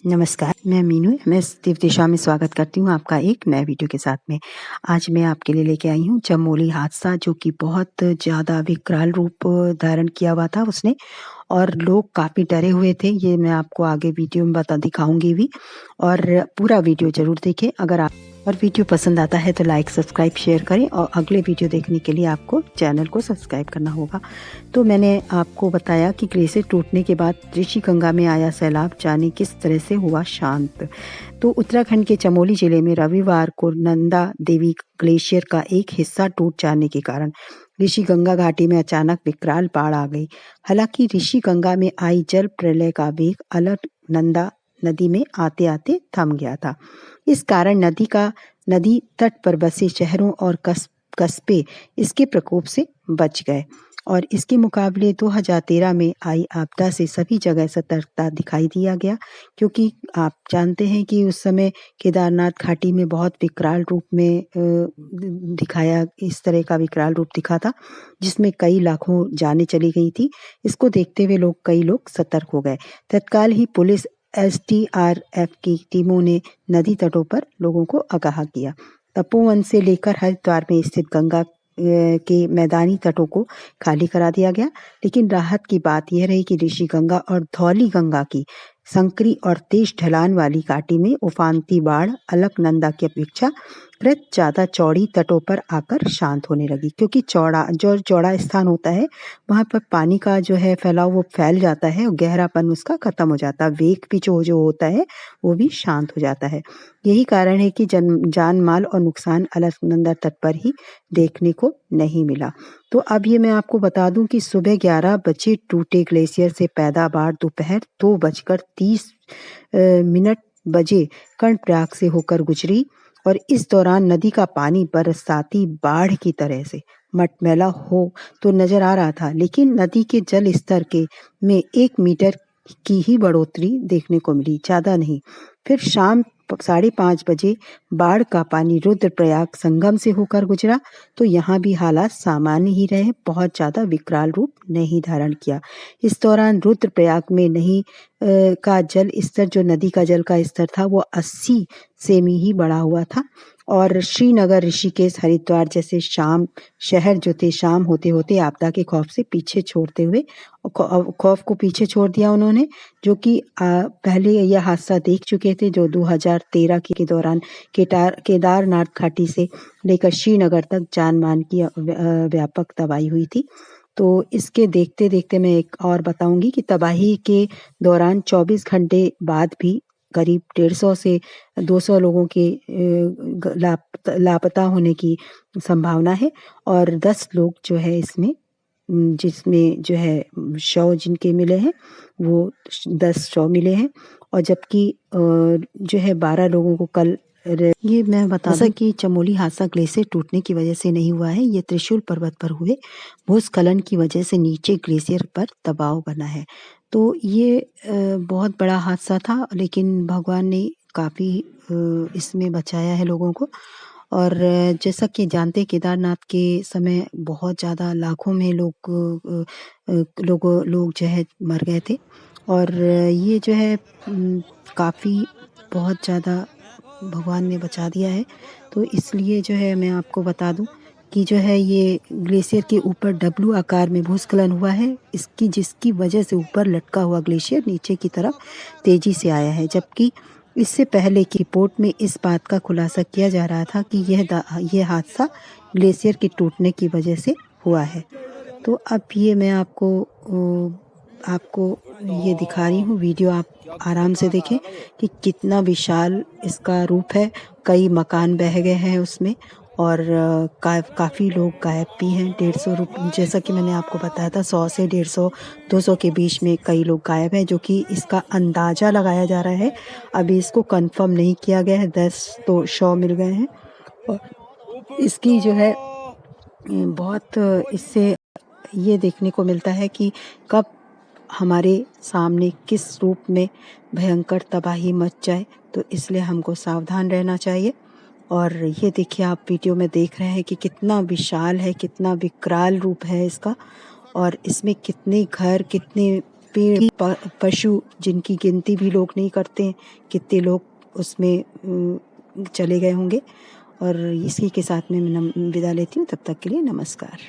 नमस्कार, मैं मीनू एमएस दिशा में स्वागत करती हूँ आपका एक नए वीडियो के साथ में। आज मैं आपके लिए लेके आई हूँ चमोली हादसा, जो कि बहुत ज़्यादा विकराल रूप धारण किया हुआ था उसने, और लोग काफ़ी डरे हुए थे। ये मैं आपको आगे वीडियो में दिखाऊँगी भी, और पूरा वीडियो ज़रूर देखें। अगर आप और वीडियो पसंद आता है तो लाइक, सब्सक्राइब, शेयर करें, और अगले वीडियो देखने के लिए आपको चैनल को सब्सक्राइब करना होगा। तो मैंने आपको बताया कि ग्लेशियर टूटने के बाद ऋषिगंगा में आया सैलाब जाने किस तरह से हुआ शांत। तो उत्तराखंड के चमोली जिले में रविवार को नंदा देवी ग्लेशियर का एक हिस्सा टूट जाने के कारण ऋषिगंगा घाटी में अचानक विकराल बाढ़ आ गई। हालांकि ऋषिगंगा में आई जल प्रलय का वेग अलकनंदा नदी में आते आते थम गया था। इस कारण नदी तट पर बसे शहरों और कस्बे इसके प्रकोप से बच गए, और इसके मुकाबले 2013 में आई आपदा से सभी जगह सतर्कता दिखाई दिया गया, क्योंकि आप जानते हैं कि उस समय केदारनाथ घाटी में बहुत विकराल रूप में इस तरह का विकराल रूप दिखा था, जिसमें कई लाखों जानें चली गई थी। इसको देखते हुए कई लोग सतर्क हो गए। तत्काल ही पुलिस, एसडीआरएफ की टीमों ने नदी तटों पर लोगों को आगाह किया। तपोवन से लेकर हरिद्वार में स्थित गंगा के मैदानी तटों को खाली करा दिया गया। लेकिन राहत की बात यह रही कि ऋषिगंगा और धौली गंगा की संकरी और तेज ढलान वाली घाटी में उफानती बाढ़ अलकनंदा की अपेक्षा ज्यादा चौड़ी तटों पर आकर शांत होने लगी, क्योंकि चौड़ा स्थान होता है, वहां पर पानी का जो है फैलाव वो फैल जाता है, और गहरापन उसका खत्म हो जाता है, वेग भी जो होता है वो भी शांत हो जाता है। यही कारण है कि जान माल और नुकसान अलकनंदा तट पर ही देखने को नहीं मिला। तो अब ये मैं आपको बता दूं कि सुबह 11 बजे टूटे ग्लेशियर से पैदा बाढ़ दोपहर 2:30 बजे कर्णप्रयाग से होकर गुजरी, और इस दौरान नदी का पानी बरसाती बाढ़ की तरह से मटमैला हो तो नजर आ रहा था, लेकिन नदी के जल स्तर में 1 मीटर की ही बढ़ोतरी देखने को मिली, ज्यादा नहीं। फिर शाम 5:30 बजे बाढ़ का पानी रुद्रप्रयाग संगम से होकर गुजरा, तो यहाँ भी हालात सामान्य ही रहे, बहुत ज्यादा विकराल रूप नहीं धारण किया। इस दौरान रुद्रप्रयाग में का जल स्तर, जो नदी का जल का स्तर था, वो 80 सेमी ही बढ़ा हुआ था, और श्रीनगर, ऋषिकेश, हरिद्वार जैसे शहर जो थे, शाम होते होते आपदा के खौफ से पीछे छोड़ते हुए खौफ को पीछे छोड़ दिया उन्होंने, जो कि पहले यह हादसा देख चुके थे, जो 2013 के दौरान केदारनाथ घाटी से लेकर श्रीनगर तक जान मान की व्यापक तबाही हुई थी। तो इसके देखते देखते मैं एक और बताऊंगी कि तबाही के दौरान 24 घंटे बाद भी करीब 150 से 200 लोगों के लापता होने की संभावना है, और 10 लोग जो है इसमें, जिसमें जो है शव जिनके मिले हैं वो 10 शव मिले हैं, और जबकि जो है 12 लोगों को कल ये मैं बता दूं कि चमोली हादसा ग्लेशियर टूटने की वजह से नहीं हुआ है, ये त्रिशूल पर्वत पर हुए भूस्खलन की वजह से नीचे ग्लेशियर पर दबाव बना है। तो ये बहुत बड़ा हादसा था, लेकिन भगवान ने काफ़ी इसमें बचाया है लोगों को। और जैसा कि जानते हैं, केदारनाथ के समय बहुत ज़्यादा लाखों में लोग जो है मर गए थे, और ये जो है काफ़ी बहुत ज़्यादा भगवान ने बचा दिया है। तो इसलिए जो है मैं आपको बता दूं कि जो है ये ग्लेशियर के ऊपर डब्लू आकार में भूस्खलन हुआ है, जिसकी वजह से ऊपर लटका हुआ ग्लेशियर नीचे की तरफ तेजी से आया है, जबकि इससे पहले की रिपोर्ट में इस बात का खुलासा किया जा रहा था कि यह हादसा ग्लेशियर के टूटने की वजह से हुआ है। तो अब ये मैं आपको ये दिखा रही हूँ वीडियो, आप आराम से देखें कि कितना विशाल इसका रूप है। कई मकान बह गए हैं उसमें, और काफ़ी लोग गायब भी हैं। 150, जैसा कि मैंने आपको बताया था, 100 से 150, 200 के बीच में कई लोग गायब हैं, जो कि इसका अंदाज़ा लगाया जा रहा है। अभी इसको कंफर्म नहीं किया गया है। 10 तो शव मिल गए हैं, और इसकी जो है बहुत इससे ये देखने को मिलता है कि कब हमारे सामने किस रूप में भयंकर तबाही मच जाए, तो इसलिए हमको सावधान रहना चाहिए। और ये देखिए, आप वीडियो में देख रहे हैं कि कितना विशाल है, कितना विकराल रूप है इसका, और इसमें कितने घर, कितने पेड़ पशु जिनकी गिनती भी लोग नहीं करते, कितने लोग उसमें चले गए होंगे। और इसी के साथ में मैं विदा लेती हूँ। तब तक के लिए नमस्कार।